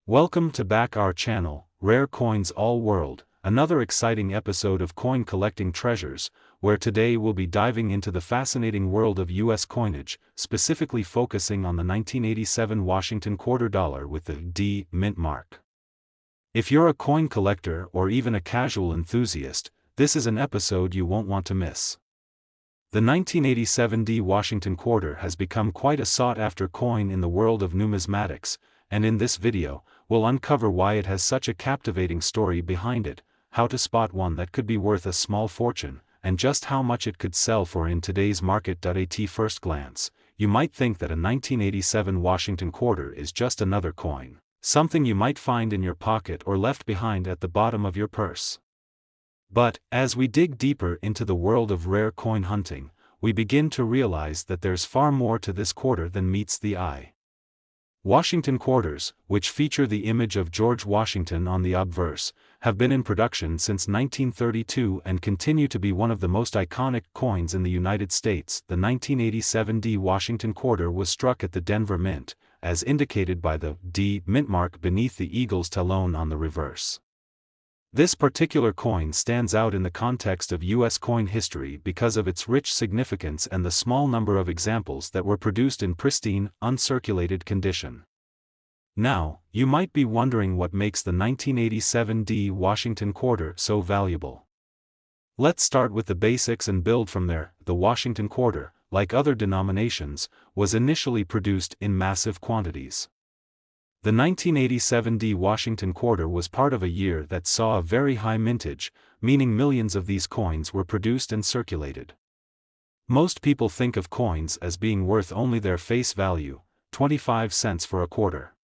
Welcome to back our channel, Rare Coins All World, another exciting episode of Coin Collecting Treasures, where today we'll be diving into the fascinating world of US coinage, specifically focusing on the 1987 Washington quarter dollar with the D mint mark. If you're a coin collector or even a casual enthusiast, this is an episode you won't want to miss. The 1987 D Washington quarter has become quite a sought-after coin in the world of numismatics, and in this video, we'll uncover why it has such a captivating story behind it, how to spot one that could be worth a small fortune, and just how much it could sell for in today's market. At first glance, you might think that a 1987 Washington quarter is just another coin, something you might find in your pocket or left behind at the bottom of your purse. But, as we dig deeper into the world of rare coin hunting, we begin to realize that there's far more to this quarter than meets the eye. Washington quarters, which feature the image of George Washington on the obverse, have been in production since 1932 and continue to be one of the most iconic coins in the United States. The 1987 D Washington quarter was struck at the Denver Mint, as indicated by the D mint mark beneath the eagle's talon on the reverse. This particular coin stands out in the context of U.S. coin history because of its rich significance and the small number of examples that were produced in pristine, uncirculated condition. Now, you might be wondering what makes the 1987 D Washington quarter so valuable. Let's start with the basics and build from there. The Washington quarter, like other denominations, was initially produced in massive quantities. The 1987 D Washington quarter was part of a year that saw a very high mintage, meaning millions of these coins were produced and circulated. Most people think of coins as being worth only their face value, 25 cents for a quarter.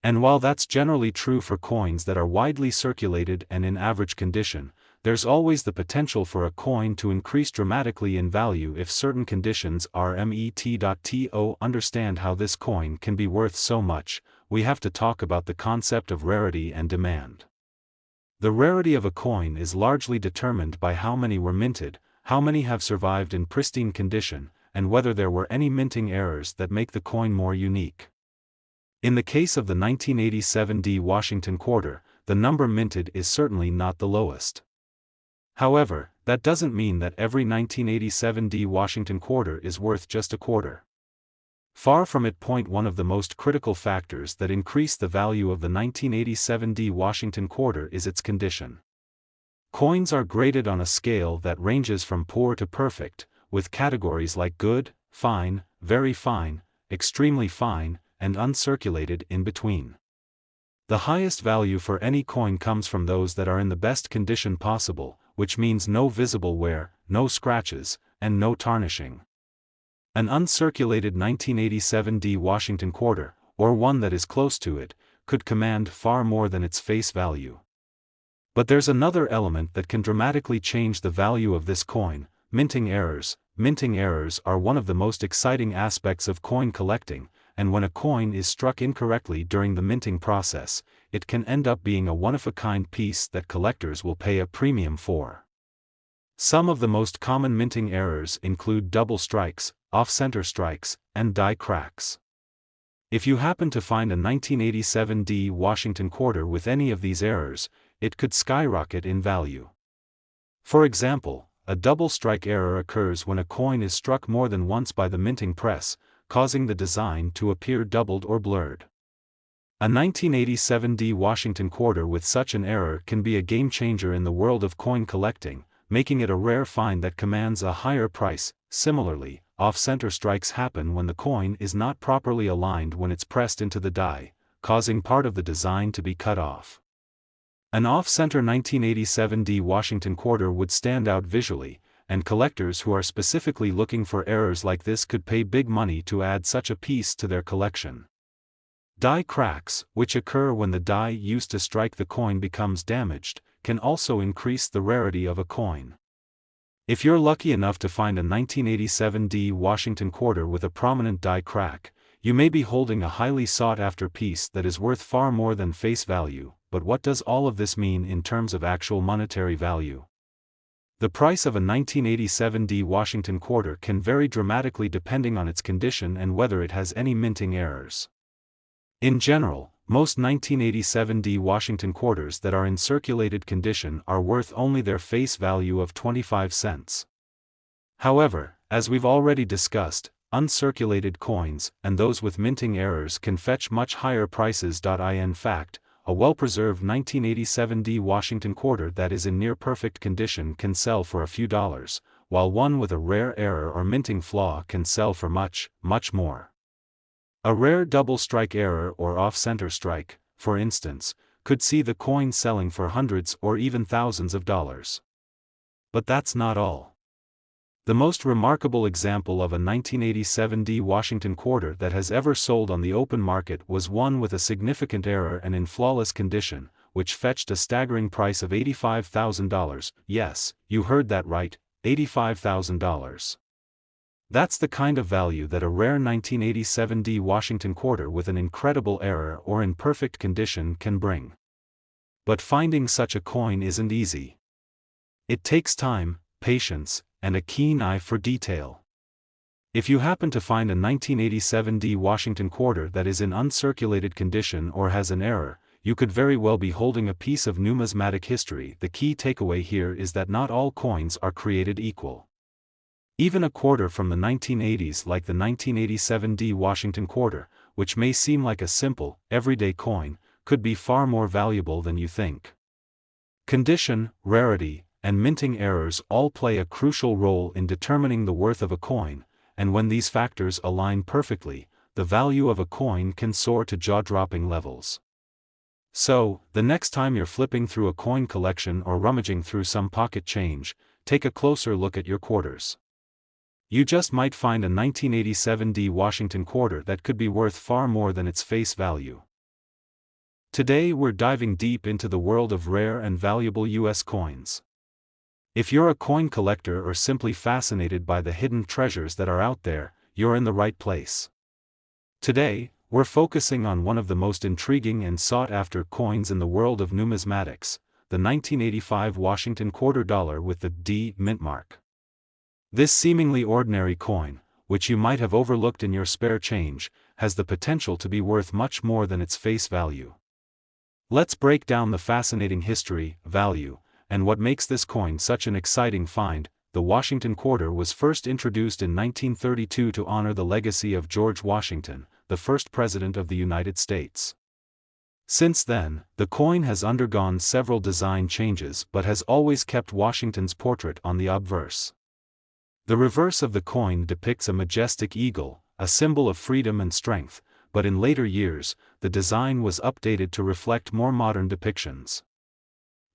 And while that's generally true for coins that are widely circulated and in average condition, there's always the potential for a coin to increase dramatically in value if certain conditions are met. To understand how this coin can be worth so much, we have to talk about the concept of rarity and demand. The rarity of a coin is largely determined by how many were minted, how many have survived in pristine condition, and whether there were any minting errors that make the coin more unique. In the case of the 1987 D Washington quarter, the number minted is certainly not the lowest. However, that doesn't mean that every 1987 D Washington quarter is worth just a quarter. Far from it. One of the most critical factors that increase the value of the 1987 D Washington quarter is its condition. Coins are graded on a scale that ranges from poor to perfect, with categories like good, fine, very fine, extremely fine, and uncirculated in between. The highest value for any coin comes from those that are in the best condition possible, which means no visible wear, no scratches, and no tarnishing. An uncirculated 1987 D Washington quarter, or one that is close to it, could command far more than its face value. But there's another element that can dramatically change the value of this coin: minting errors. Minting errors are one of the most exciting aspects of coin collecting, and when a coin is struck incorrectly during the minting process, it can end up being a one-of-a-kind piece that collectors will pay a premium for. Some of the most common minting errors include double strikes, off-center strikes, and die cracks. If you happen to find a 1987 D Washington quarter with any of these errors, it could skyrocket in value. For example, a double strike error occurs when a coin is struck more than once by the minting press, causing the design to appear doubled or blurred. A 1987 D Washington quarter with such an error can be a game-changer in the world of coin collecting, making it a rare find that commands a higher price. Similarly, off-center strikes happen when the coin is not properly aligned when it's pressed into the die, causing part of the design to be cut off. An off-center 1987 D Washington quarter would stand out visually, and collectors who are specifically looking for errors like this could pay big money to add such a piece to their collection. Die cracks, which occur when the die used to strike the coin becomes damaged, can also increase the rarity of a coin. If you're lucky enough to find a 1987 D Washington quarter with a prominent die crack, you may be holding a highly sought-after piece that is worth far more than face value. But what does all of this mean in terms of actual monetary value? The price of a 1987 D Washington quarter can vary dramatically depending on its condition and whether it has any minting errors. In general, most 1987 Washington quarters that are in circulated condition are worth only their face value of 25 cents. However, as we've already discussed, uncirculated coins and those with minting errors can fetch much higher prices. In fact, a well-preserved 1987 Washington quarter that is in near-perfect condition can sell for a few dollars, while one with a rare error or minting flaw can sell for much, much more. A rare double strike error or off-center strike, for instance, could see the coin selling for hundreds or even thousands of dollars. But that's not all. The most remarkable example of a 1987 Washington quarter that has ever sold on the open market was one with a significant error and in flawless condition, which fetched a staggering price of $85,000. Yes, you heard that right, $85,000. That's the kind of value that a rare 1987 Washington quarter with an incredible error or in perfect condition can bring. But finding such a coin isn't easy. It takes time, patience, and a keen eye for detail. If you happen to find a 1987 Washington quarter that is in uncirculated condition or has an error, you could very well be holding a piece of numismatic history. The key takeaway here is that not all coins are created equal. Even a quarter from the 1980s like the 1987 Washington quarter, which may seem like a simple, everyday coin, could be far more valuable than you think. Condition, rarity, and minting errors all play a crucial role in determining the worth of a coin, and when these factors align perfectly, the value of a coin can soar to jaw-dropping levels. So, the next time you're flipping through a coin collection or rummaging through some pocket change, take a closer look at your quarters. You just might find a 1987 Washington quarter that could be worth far more than its face value. Today we're diving deep into the world of rare and valuable U.S. coins. If you're a coin collector or simply fascinated by the hidden treasures that are out there, you're in the right place. Today, we're focusing on one of the most intriguing and sought-after coins in the world of numismatics, the 1985 Washington quarter dollar with the D mint mark. This seemingly ordinary coin, which you might have overlooked in your spare change, has the potential to be worth much more than its face value. Let's break down the fascinating history, value, and what makes this coin such an exciting find. The Washington quarter was first introduced in 1932 to honor the legacy of George Washington, the first president of the United States. Since then, the coin has undergone several design changes but has always kept Washington's portrait on the obverse. The reverse of the coin depicts a majestic eagle, a symbol of freedom and strength, but in later years, the design was updated to reflect more modern depictions.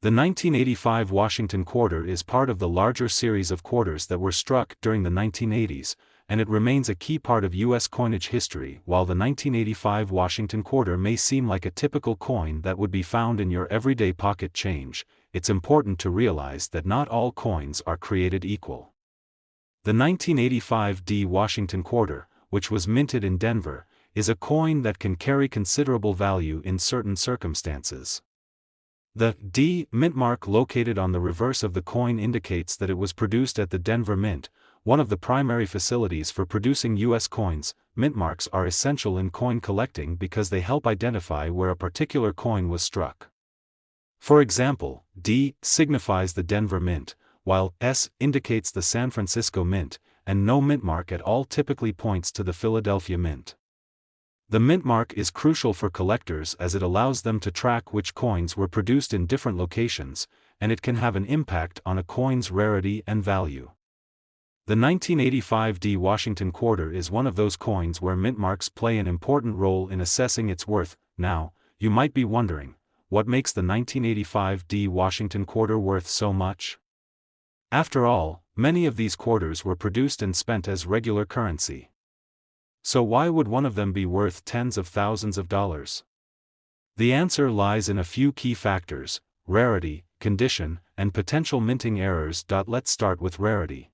The 1985 Washington quarter is part of the larger series of quarters that were struck during the 1980s, and it remains a key part of U.S. coinage history. While the 1985 Washington quarter may seem like a typical coin that would be found in your everyday pocket change, it's important to realize that not all coins are created equal. The 1985 D Washington quarter, which was minted in Denver, is a coin that can carry considerable value in certain circumstances. The D mint mark located on the reverse of the coin indicates that it was produced at the Denver Mint, one of the primary facilities for producing U.S. coins. Mint marks are essential in coin collecting because they help identify where a particular coin was struck. For example, D signifies the Denver Mint, while S indicates the San Francisco Mint, and no mint mark at all typically points to the Philadelphia Mint. The mint mark is crucial for collectors as it allows them to track which coins were produced in different locations, and it can have an impact on a coin's rarity and value. The 1985 D Washington quarter is one of those coins where mint marks play an important role in assessing its worth. Now, you might be wondering, what makes the 1985 D Washington quarter worth so much? After all, many of these quarters were produced and spent as regular currency. So why would one of them be worth tens of thousands of dollars? The answer lies in a few key factors: rarity, condition, and potential minting errors. Let's start with rarity.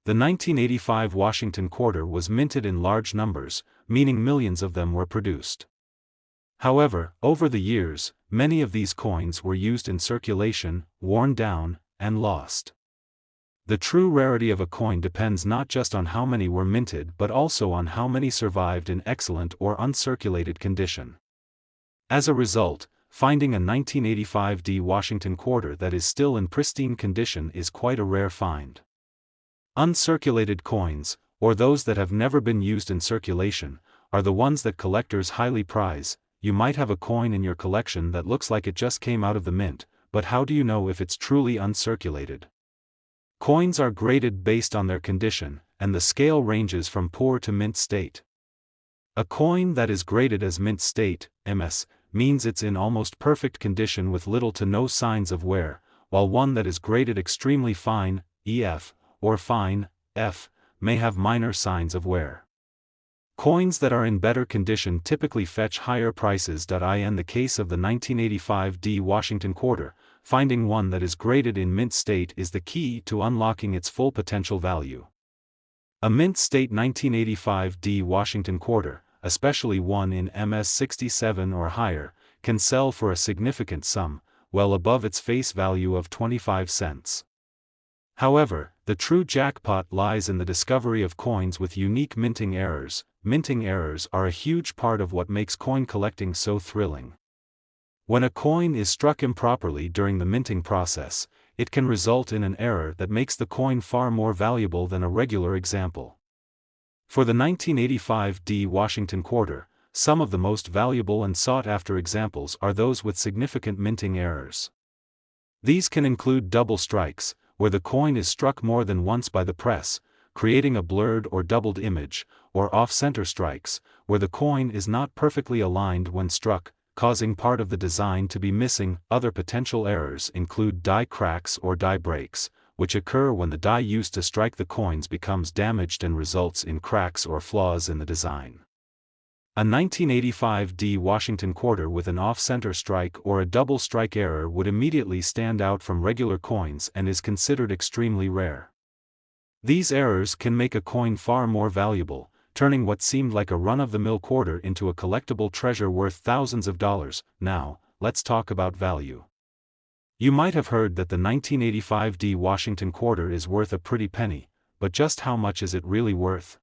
The 1985 Washington quarter was minted in large numbers, meaning millions of them were produced. However, over the years, many of these coins were used in circulation, worn down, and lost. The true rarity of a coin depends not just on how many were minted but also on how many survived in excellent or uncirculated condition. As a result, finding a 1985 Washington quarter that is still in pristine condition is quite a rare find. Uncirculated coins, or those that have never been used in circulation, are the ones that collectors highly prize. You might have a coin in your collection that looks like it just came out of the mint, but how do you know if it's truly uncirculated? Coins are graded based on their condition, and the scale ranges from poor to mint state. A coin that is graded as mint state, MS, means it's in almost perfect condition with little to no signs of wear, while one that is graded extremely fine, EF, or fine, F, may have minor signs of wear. Coins that are in better condition typically fetch higher prices. In the case of the 1985 Washington quarter, finding one that is graded in mint state is the key to unlocking its full potential value. A mint state 1985 Washington quarter, especially one in MS 67 or higher, can sell for a significant sum, well above its face value of 25 cents. However, the true jackpot lies in the discovery of coins with unique minting errors. Minting errors are a huge part of what makes coin collecting so thrilling. When a coin is struck improperly during the minting process, it can result in an error that makes the coin far more valuable than a regular example. For the 1985 Washington quarter, some of the most valuable and sought-after examples are those with significant minting errors. These can include double strikes, where the coin is struck more than once by the press, creating a blurred or doubled image, or off-center strikes, where the coin is not perfectly aligned when struck, causing part of the design to be missing. Other potential errors include die cracks or die breaks, which occur when the die used to strike the coins becomes damaged and results in cracks or flaws in the design. A 1985 Washington quarter with an off-center strike or a double strike error would immediately stand out from regular coins and is considered extremely rare. These errors can make a coin far more valuable, turning what seemed like a run-of-the-mill quarter into a collectible treasure worth thousands of dollars. Now, let's talk about value. You might have heard that the 1985 Washington quarter is worth a pretty penny, but just how much is it really worth?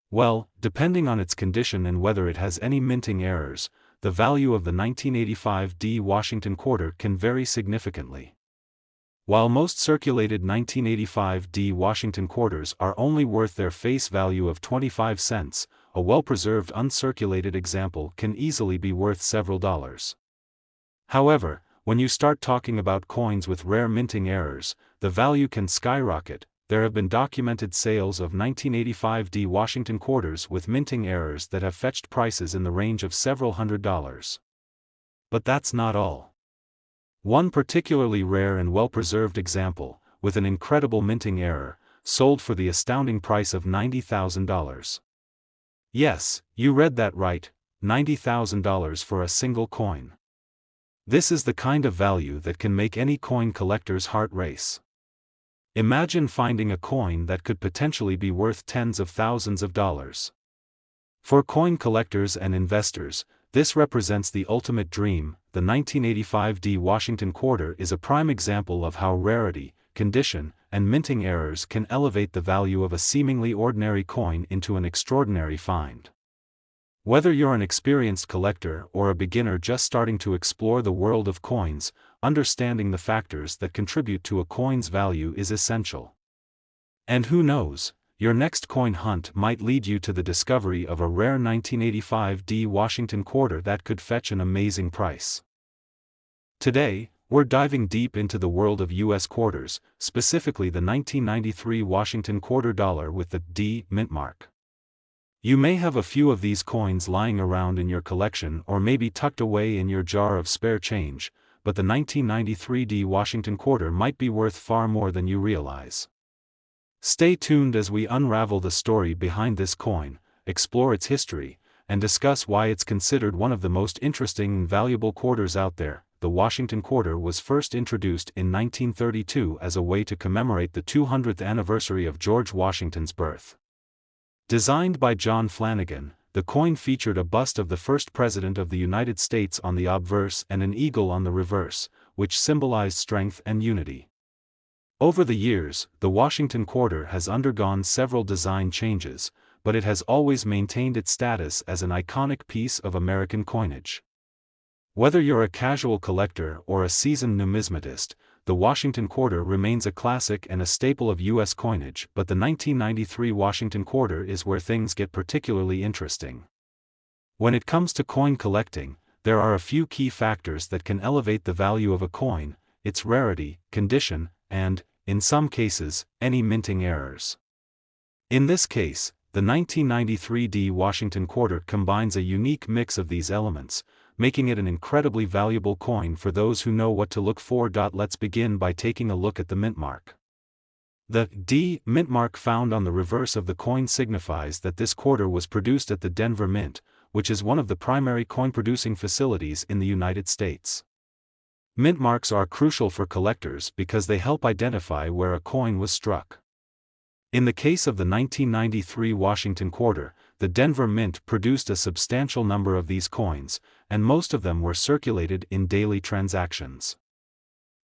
Well, depending on its condition and whether it has any minting errors, the value of the 1985 Washington quarter can vary significantly. While most circulated 1985 Washington quarters are only worth their face value of 25 cents, a well-preserved uncirculated example can easily be worth several dollars. However, when you start talking about coins with rare minting errors, the value can skyrocket. There have been documented sales of 1985 Washington quarters with minting errors that have fetched prices in the range of several $100s. But that's not all. One particularly rare and well-preserved example, with an incredible minting error, sold for the astounding price of $90,000. Yes, you read that right, $90,000 for a single coin. This is the kind of value that can make any coin collector's heart race. Imagine finding a coin that could potentially be worth tens of thousands of dollars. For coin collectors and investors, this represents the ultimate dream. The 1985 Washington quarter is a prime example of how rarity, condition, and minting errors can elevate the value of a seemingly ordinary coin into an extraordinary find. Whether you're an experienced collector or a beginner just starting to explore the world of coins, understanding the factors that contribute to a coin's value is essential. And who knows, your next coin hunt might lead you to the discovery of a rare 1985 Washington quarter that could fetch an amazing price. Today, we're diving deep into the world of U.S. quarters, specifically the 1993 Washington quarter dollar with the D mint mark. You may have a few of these coins lying around in your collection or maybe tucked away in your jar of spare change, but the 1993 Washington quarter might be worth far more than you realize. Stay tuned as we unravel the story behind this coin, explore its history, and discuss why it's considered one of the most interesting and valuable quarters out there. The Washington quarter was first introduced in 1932 as a way to commemorate the 200th anniversary of George Washington's birth. Designed by John Flanagan, the coin featured a bust of the first president of the United States on the obverse and an eagle on the reverse, which symbolized strength and unity. Over the years, the Washington quarter has undergone several design changes, but it has always maintained its status as an iconic piece of American coinage. Whether you're a casual collector or a seasoned numismatist, the Washington quarter remains a classic and a staple of U.S. coinage, but the 1993 Washington quarter is where things get particularly interesting. When it comes to coin collecting, there are a few key factors that can elevate the value of a coin: its rarity, condition, and, in some cases, any minting errors. In this case, the 1993 Washington quarter combines a unique mix of these elements, making it an incredibly valuable coin for those who know what to look for. Let's begin by taking a look at the mint mark. The D mint mark found on the reverse of the coin signifies that this quarter was produced at the Denver Mint, which is one of the primary coin-producing facilities in the United States. Mint marks are crucial for collectors because they help identify where a coin was struck. In the case of the 1993 Washington quarter, the Denver Mint produced a substantial number of these coins, and most of them were circulated in daily transactions.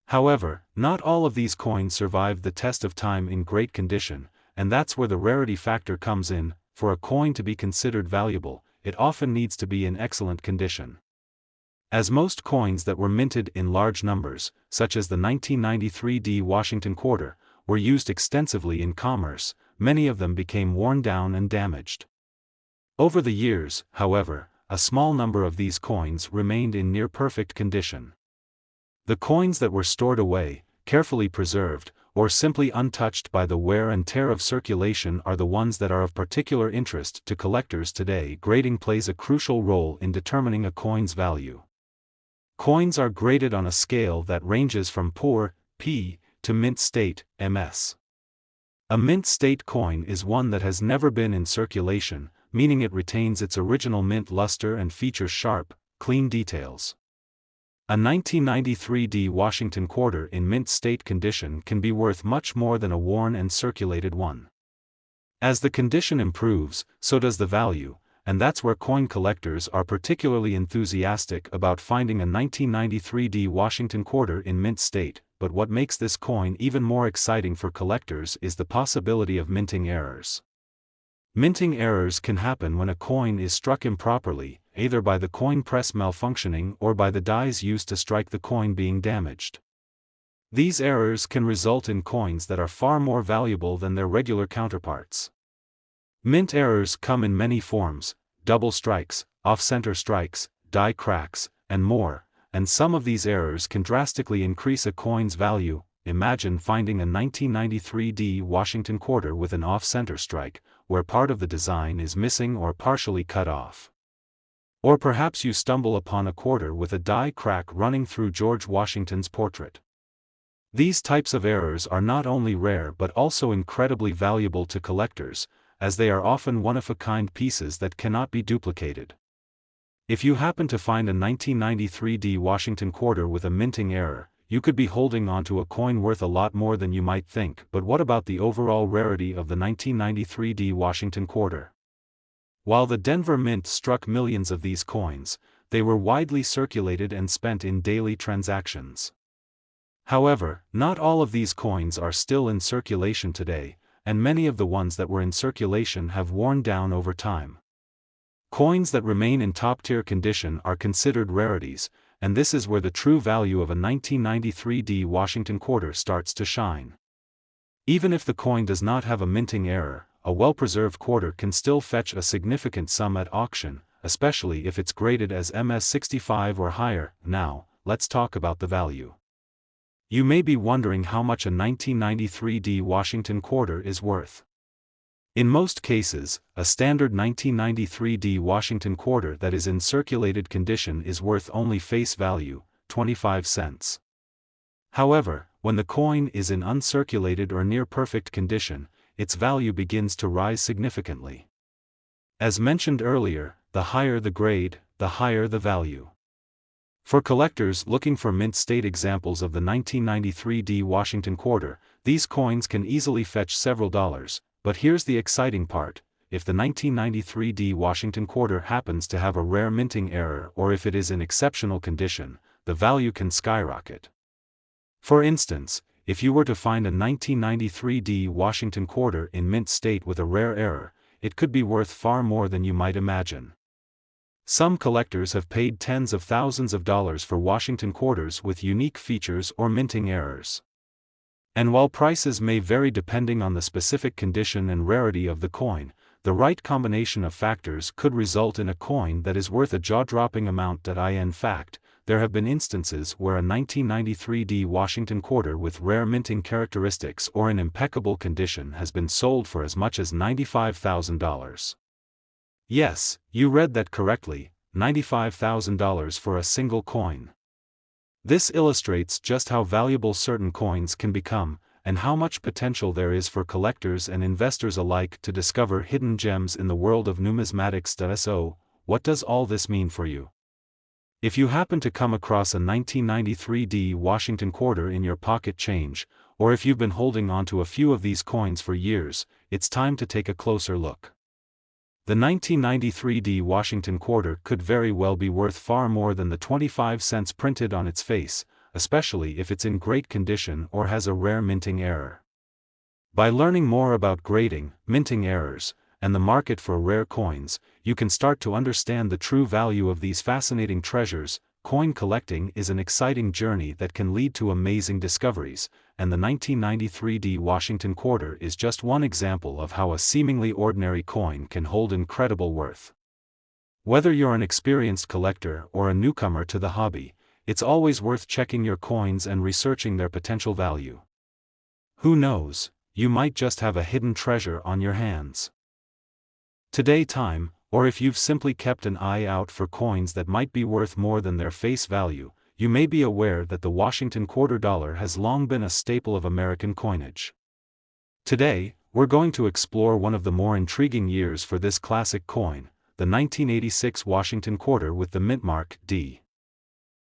However, not all of these coins survived the test of time in great condition, and that's where the rarity factor comes in. For a coin to be considered valuable, it often needs to be in excellent condition. As most coins that were minted in large numbers, such as the 1993 Washington quarter, were used extensively in commerce, many of them became worn down and damaged. Over the years, however, a small number of these coins remained in near-perfect condition. The coins that were stored away, carefully preserved, or simply untouched by the wear and tear of circulation are the ones that are of particular interest to collectors today. Grading plays a crucial role in determining a coin's value. Coins are graded on a scale that ranges from poor, P, to mint state, MS. A mint state coin is one that has never been in circulation, meaning it retains its original mint luster and features sharp, clean details. A 1993 Washington quarter in mint state condition can be worth much more than a worn and circulated one. As the condition improves, so does the value, and that's where coin collectors are particularly enthusiastic about finding a 1993 Washington quarter in mint state. But what makes this coin even more exciting for collectors is the possibility of minting errors. Minting errors can happen when a coin is struck improperly, either by the coin press malfunctioning or by the dies used to strike the coin being damaged. These errors can result in coins that are far more valuable than their regular counterparts. Mint errors come in many forms: double strikes, off-center strikes, die cracks, and more. And some of these errors can drastically increase a coin's value. Imagine finding a 1993 Washington quarter with an off-center strike, where part of the design is missing or partially cut off. Or perhaps you stumble upon a quarter with a die crack running through George Washington's portrait. These types of errors are not only rare but also incredibly valuable to collectors, as they are often one-of-a-kind pieces that cannot be duplicated. If you happen to find a 1993 Washington quarter with a minting error, you could be holding onto a coin worth a lot more than you might think. But what about the overall rarity of the 1993 Washington quarter? While the Denver Mint struck millions of these coins, they were widely circulated and spent in daily transactions. However, not all of these coins are still in circulation today, and many of the ones that were in circulation have worn down over time. Coins that remain in top-tier condition are considered rarities, and this is where the true value of a 1993 Washington quarter starts to shine. Even if the coin does not have a minting error, a well-preserved quarter can still fetch a significant sum at auction, especially if it's graded as MS65 or higher. Now, let's talk about the value. You may be wondering how much a 1993 Washington quarter is worth. In most cases, a standard 1993 Washington quarter that is in circulated condition is worth only face value, 25 cents. However, when the coin is in uncirculated or near-perfect condition, its value begins to rise significantly. As mentioned earlier, the higher the grade, the higher the value. For collectors looking for mint-state examples of the 1993 Washington quarter, these coins can easily fetch several dollars. But here's the exciting part: if the 1993 Washington quarter happens to have a rare minting error or if it is in exceptional condition, the value can skyrocket. For instance, if you were to find a 1993 Washington quarter in mint state with a rare error, it could be worth far more than you might imagine. Some collectors have paid tens of thousands of dollars for Washington quarters with unique features or minting errors. And while prices may vary depending on the specific condition and rarity of the coin, the right combination of factors could result in a coin that is worth a jaw-dropping amount. In fact, there have been instances where a 1993 Washington quarter with rare minting characteristics or in impeccable condition has been sold for as much as $95,000. Yes, you read that correctly, $95,000 for a single coin. This illustrates just how valuable certain coins can become, and how much potential there is for collectors and investors alike to discover hidden gems in the world of numismatics. So, what does all this mean for you? If you happen to come across a 1993 Washington quarter in your pocket change, or if you've been holding onto a few of these coins for years, it's time to take a closer look. The 1993 Washington quarter could very well be worth far more than the 25 cents printed on its face, especially if it's in great condition or has a rare minting error. By learning more about grading, minting errors, and the market for rare coins, you can start to understand the true value of these fascinating treasures. Coin collecting is an exciting journey that can lead to amazing discoveries, and the 1993 Washington quarter is just one example of how a seemingly ordinary coin can hold incredible worth. Whether you're an experienced collector or a newcomer to the hobby, it's always worth checking your coins and researching their potential value. Who knows, you might just have a hidden treasure on your hands. Today, or if you've simply kept an eye out for coins that might be worth more than their face value, you may be aware that the Washington quarter dollar has long been a staple of American coinage. Today, we're going to explore one of the more intriguing years for this classic coin, the 1986 Washington quarter with the mint mark D.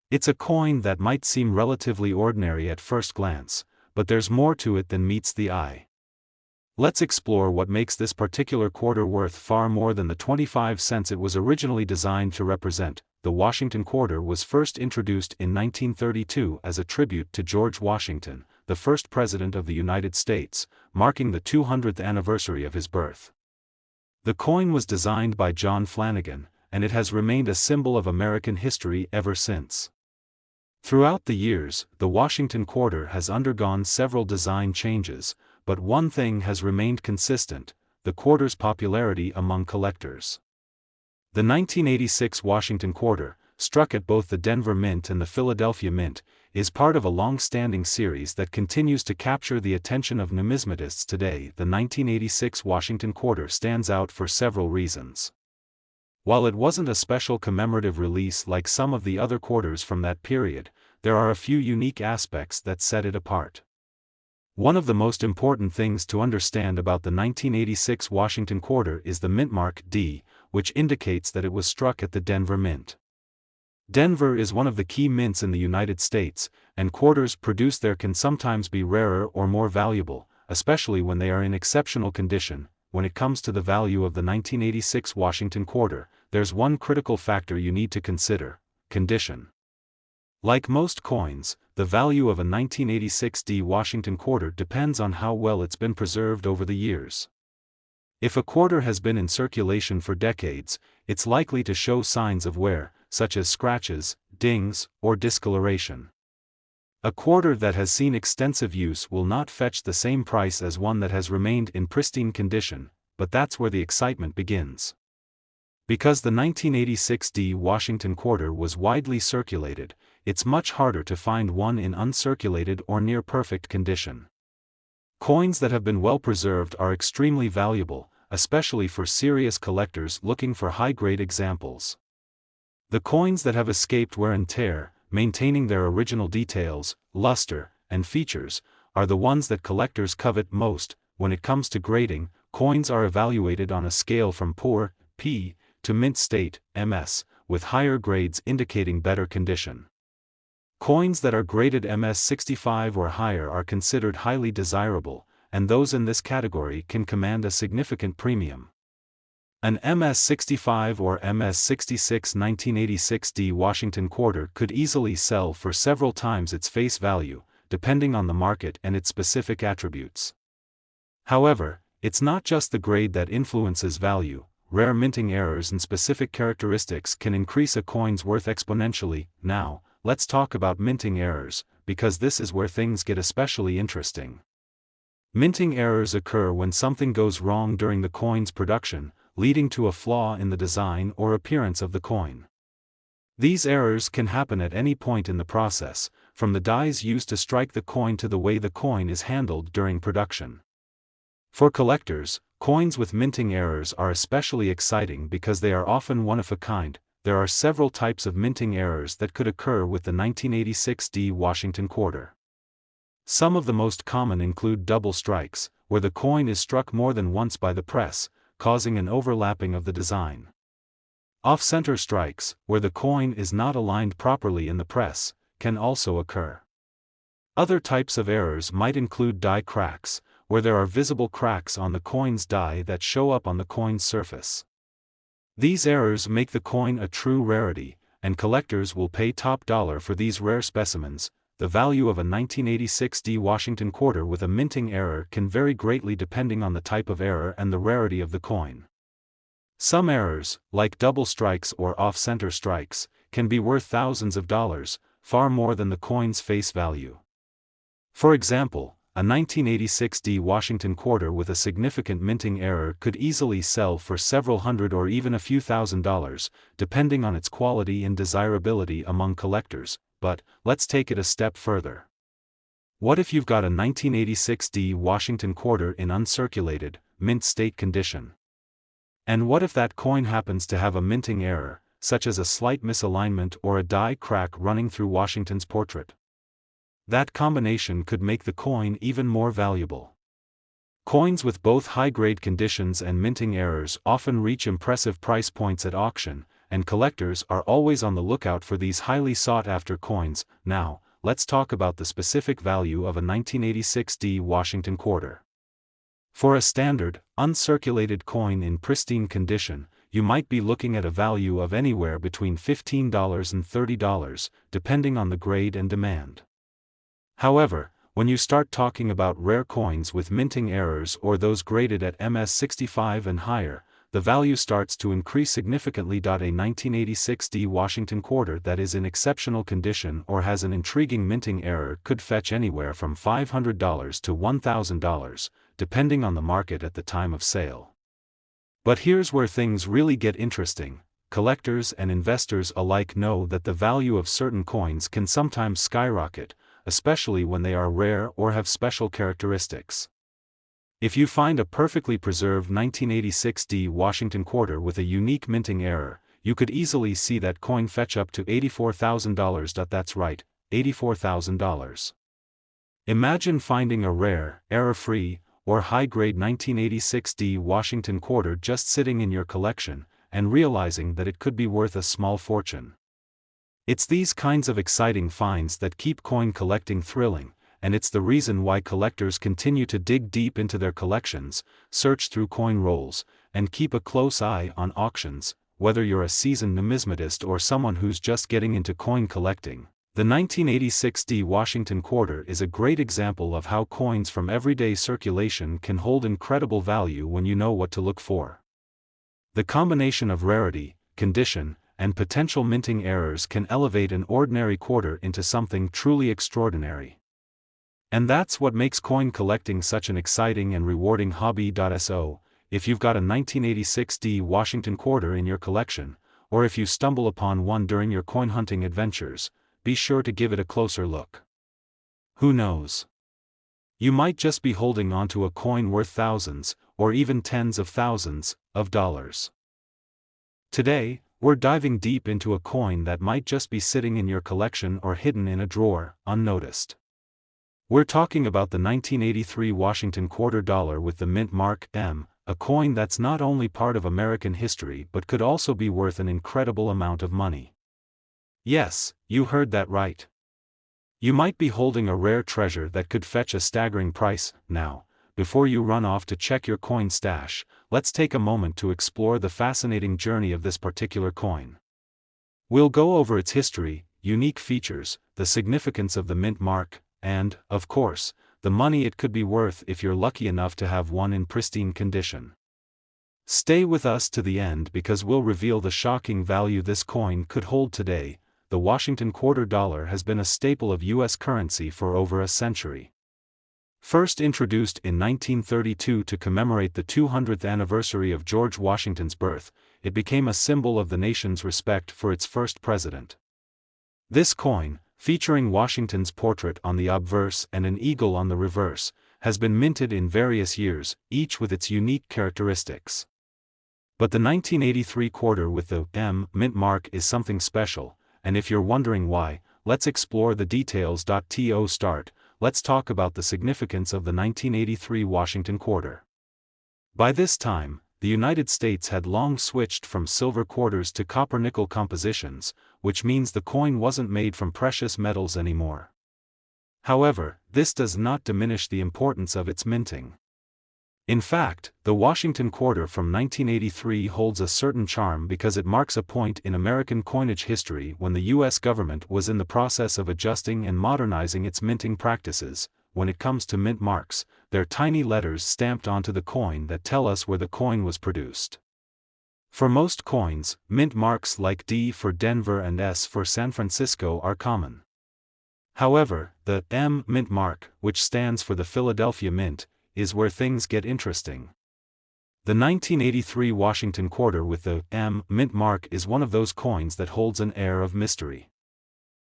It's a coin that might seem relatively ordinary at first glance, but there's more to it than meets the eye. Let's explore what makes this particular quarter worth far more than the 25 cents it was originally designed to represent. The Washington quarter was first introduced in 1932 as a tribute to George Washington, the first President of the United States, marking the 200th anniversary of his birth. The coin was designed by John Flanagan, and it has remained a symbol of American history ever since. Throughout the years, the Washington quarter has undergone several design changes, but one thing has remained consistent: the quarter's popularity among collectors. The 1986 Washington quarter, struck at both the Denver Mint and the Philadelphia Mint, is part of a long-standing series that continues to capture the attention of numismatists today. The 1986 Washington quarter stands out for several reasons. While it wasn't a special commemorative release like some of the other quarters from that period, there are a few unique aspects that set it apart. One of the most important things to understand about the 1986 Washington quarter is the mint mark D, which indicates that it was struck at the Denver Mint. Denver is one of the key mints in the United States, and quarters produced there can sometimes be rarer or more valuable, especially when they are in exceptional condition. When it comes to the value of the 1986 Washington quarter, there's one critical factor you need to consider: condition. Like most coins, the value of a 1986 Washington quarter depends on how well it's been preserved over the years. If a quarter has been in circulation for decades, it's likely to show signs of wear, such as scratches, dings, or discoloration. A quarter that has seen extensive use will not fetch the same price as one that has remained in pristine condition, but that's where the excitement begins. Because the 1986 Washington quarter was widely circulated, it's much harder to find one in uncirculated or near-perfect condition. Coins that have been well preserved are extremely valuable, especially for serious collectors looking for high-grade examples. The coins that have escaped wear and tear, maintaining their original details, luster, and features, are the ones that collectors covet most. When it comes to grading, coins are evaluated on a scale from poor, P, to mint state, MS, with higher grades indicating better condition. Coins that are graded MS 65 or higher are considered highly desirable, and those in this category can command a significant premium. An MS 65 or MS 66 1986 Washington quarter could easily sell for several times its face value, depending on the market and its specific attributes. However, it's not just the grade that influences value. rare minting errors and specific characteristics can increase a coin's worth exponentially. Now, let's talk about minting errors, because this is where things get especially interesting. Minting errors occur when something goes wrong during the coin's production, leading to a flaw in the design or appearance of the coin. These errors can happen at any point in the process, from the dies used to strike the coin to the way the coin is handled during production. For collectors, coins with minting errors are especially exciting because they are often one of a kind. There are several types of minting errors that could occur with the 1986 D Washington quarter. Some of the most common include double strikes, where the coin is struck more than once by the press, causing an overlapping of the design. Off-center strikes, where the coin is not aligned properly in the press, can also occur. Other types of errors might include die cracks, where there are visible cracks on the coin's die that show up on the coin's surface. These errors make the coin a true rarity, and collectors will pay top dollar for these rare specimens. The value of a 1986 D Washington quarter with a minting error can vary greatly depending on the type of error and the rarity of the coin. Some errors, like double strikes or off-center strikes, can be worth thousands of dollars, far more than the coin's face value. For example, a 1986 D Washington quarter with a significant minting error could easily sell for several hundred or even a few $1,000s, depending on its quality and desirability among collectors. But, let's take it a step further. What if you've got a 1986 D Washington quarter in uncirculated, mint state condition? And what if that coin happens to have a minting error, such as a slight misalignment or a die crack running through Washington's portrait? That combination could make the coin even more valuable. Coins with both high-grade conditions and minting errors often reach impressive price points at auction, and collectors are always on the lookout for these highly sought-after coins. Now, let's talk about the specific value of a 1986 D Washington quarter. For a standard, uncirculated coin in pristine condition, you might be looking at a value of anywhere between $15 and $30, depending on the grade and demand. However, when you start talking about rare coins with minting errors or those graded at MS65 and higher, the value starts to increase significantly. A 1986 D Washington quarter that is in exceptional condition or has an intriguing minting error could fetch anywhere from $500 to $1,000, depending on the market at the time of sale. But here's where things really get interesting. Collectors and investors alike know that the value of certain coins can sometimes skyrocket, especially when they are rare or have special characteristics. If you find a perfectly preserved 1986 D Washington quarter with a unique minting error, you could easily see that coin fetch up to $84,000. That's right, $84,000. Imagine finding a rare, error-free, or high-grade 1986 D Washington quarter just sitting in your collection, and realizing that it could be worth a small fortune. It's these kinds of exciting finds that keep coin collecting thrilling, and it's the reason why collectors continue to dig deep into their collections, search through coin rolls, and keep a close eye on auctions. Whether you're a seasoned numismatist or someone who's just getting into coin collecting, the 1986 D Washington quarter is a great example of how coins from everyday circulation can hold incredible value when you know what to look for. The combination of rarity, condition, and potential minting errors can elevate an ordinary quarter into something truly extraordinary. And that's what makes coin collecting such an exciting and rewarding hobby. So, if you've got a 1986 D Washington quarter in your collection, or if you stumble upon one during your coin hunting adventures, be sure to give it a closer look. Who knows? You might just be holding onto a coin worth thousands, or even tens of thousands, of dollars. Today, we're diving deep into a coin that might just be sitting in your collection or hidden in a drawer, unnoticed. We're talking about the 1983 Washington quarter dollar with the mint mark M, a coin that's not only part of American history but could also be worth an incredible amount of money. Yes, you heard that right. You might be holding a rare treasure that could fetch a staggering price. Now, before you run off to check your coin stash, let's take a moment to explore the fascinating journey of this particular coin. We'll go over its history, unique features, the significance of the mint mark, and, of course, the money it could be worth if you're lucky enough to have one in pristine condition. Stay with us to the end because we'll reveal the shocking value this coin could hold today. The Washington quarter dollar has been a staple of U.S. currency for over a century. First introduced in 1932 to commemorate the 200th anniversary of George Washington's birth, it became a symbol of the nation's respect for its first president. This coin, featuring Washington's portrait on the obverse and an eagle on the reverse, has been minted in various years, each with its unique characteristics. But the 1983 quarter with the M mint mark is something special, and if you're wondering why, let's explore the details. To start, let's talk about the significance of the 1983 Washington quarter. By this time, the United States had long switched from silver quarters to copper-nickel compositions, which means the coin wasn't made from precious metals anymore. However, this does not diminish the importance of its minting. In fact, the Washington quarter from 1983 holds a certain charm because it marks a point in American coinage history when the U.S. government was in the process of adjusting and modernizing its minting practices. When it comes to mint marks, they're tiny letters stamped onto the coin that tell us where the coin was produced. For most coins, mint marks like D for Denver and S for San Francisco are common. However, the M mint mark, which stands for the Philadelphia Mint, is where things get interesting. The 1983 Washington quarter with the M mint mark is one of those coins that holds an air of mystery.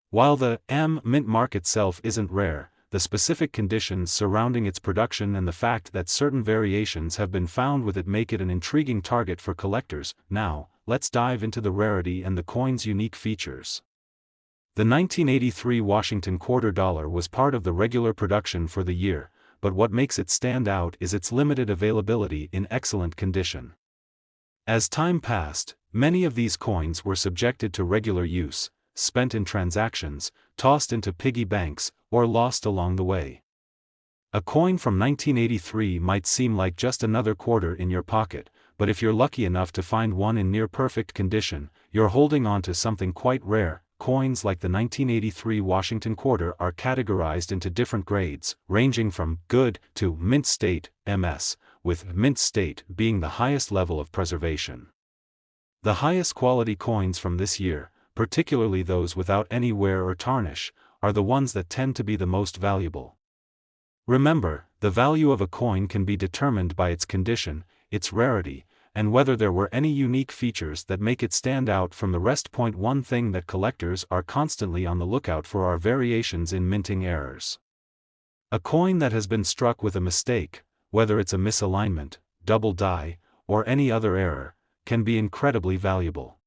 While the M mint mark itself isn't rare, the specific conditions surrounding its production and the fact that certain variations have been found with it make it an intriguing target for collectors. Now, let's dive into the rarity and the coin's unique features. The 1983 Washington quarter dollar was part of the regular production for the year, but what makes it stand out is its limited availability in excellent condition. As time passed, many of these coins were subjected to regular use, spent in transactions, tossed into piggy banks, or lost along the way. A coin from 1983 might seem like just another quarter in your pocket, but if you're lucky enough to find one in near-perfect condition, you're holding on to something quite rare. Coins like the 1983 Washington quarter are categorized into different grades, ranging from good to mint state, MS, with mint state being the highest level of preservation. The highest quality coins from this year, particularly those without any wear or tarnish, are the ones that tend to be the most valuable. Remember, the value of a coin can be determined by its condition, its rarity, and whether there were any unique features that make it stand out from the rest. One thing that collectors are constantly on the lookout for are variations in minting errors. A coin that has been struck with a mistake, whether it's a misalignment, double die, or any other error, can be incredibly valuable.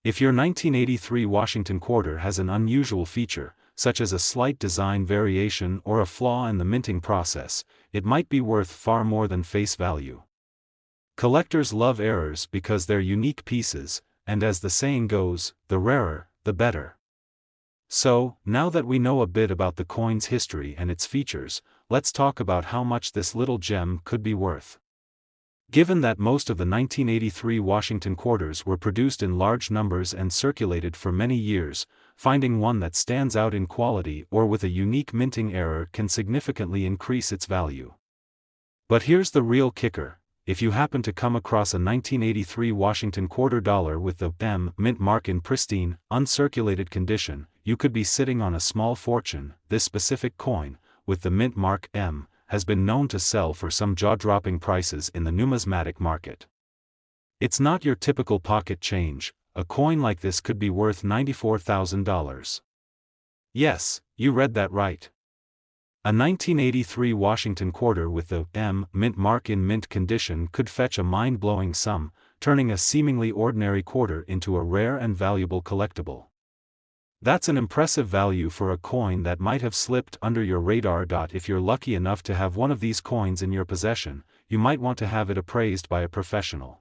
If your 1983 Washington quarter has an unusual feature, such as a slight design variation or a flaw in the minting process, it might be worth far more than face value. Collectors love errors because they're unique pieces, and as the saying goes, the rarer, the better. So, now that we know a bit about the coin's history and its features, let's talk about how much this little gem could be worth. Given that most of the 1983 Washington quarters were produced in large numbers and circulated for many years, finding one that stands out in quality or with a unique minting error can significantly increase its value. But here's the real kicker. If you happen to come across a 1983 Washington quarter dollar with the M mint mark in pristine, uncirculated condition, you could be sitting on a small fortune. This specific coin, with the mint mark M, has been known to sell for some jaw-dropping prices in the numismatic market. It's not your typical pocket change. A coin like this could be worth $94,000. Yes, you read that right. A 1983 Washington quarter with the M mint mark in mint condition could fetch a mind-blowing sum, turning a seemingly ordinary quarter into a rare and valuable collectible. That's an impressive value for a coin that might have slipped under your radar. If you're lucky enough to have one of these coins in your possession, you might want to have it appraised by a professional.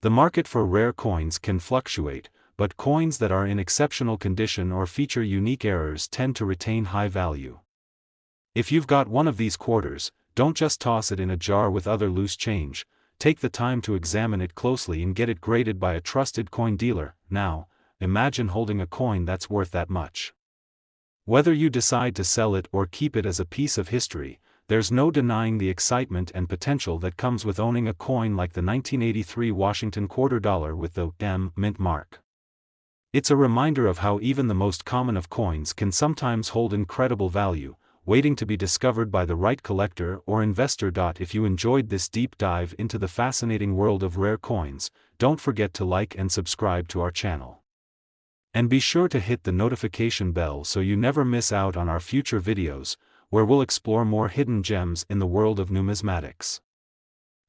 The market for rare coins can fluctuate, but coins that are in exceptional condition or feature unique errors tend to retain high value. If you've got one of these quarters, don't just toss it in a jar with other loose change. Take the time to examine it closely and get it graded by a trusted coin dealer. Now, imagine holding a coin that's worth that much. Whether you decide to sell it or keep it as a piece of history, there's no denying the excitement and potential that comes with owning a coin like the 1983 Washington quarter dollar with the M mint mark. It's a reminder of how even the most common of coins can sometimes hold incredible value, waiting to be discovered by the right collector or investor. If you enjoyed this deep dive into the fascinating world of rare coins, don't forget to like and subscribe to our channel. And be sure to hit the notification bell so you never miss out on our future videos, where we'll explore more hidden gems in the world of numismatics.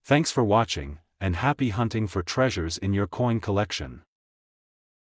Thanks for watching, and happy hunting for treasures in your coin collection.